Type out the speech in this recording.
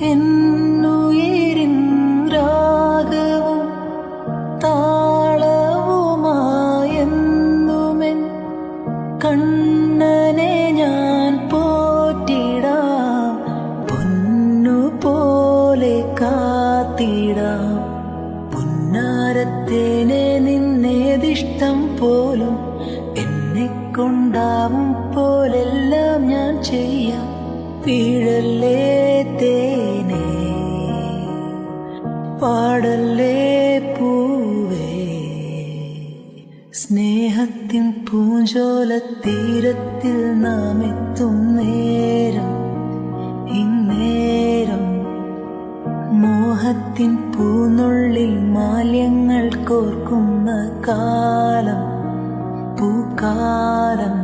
എന്നുയിരിൻ രാഗവും താളവുമായെന്നുമെൻ കണ്ണനെ ഞാൻ പോറ്റിടാം, പൊന്നുപോലെ കാത്തിടാം. പുന്നാരത്തേനെ നിന്നേതിഷ്ടം പോലും എന്നെ കൊണ്ടാവും പോലെല്ലാം ഞാൻ ചെയ്യാം. വീഴല്ലേ തേനേ, പാടല്ലേ പൂവേ, സ്നേഹത്തിൻ പൂഞ്ചോലത്തീരത്തിൽ നാം എത്തും നേരം, ഇന്നേരം മോഹത്തിൻ പൂനുള്ളിൽ മാല്യങ്ങൾ കോർക്കുന്ന കാലം, പൂക്കാലം.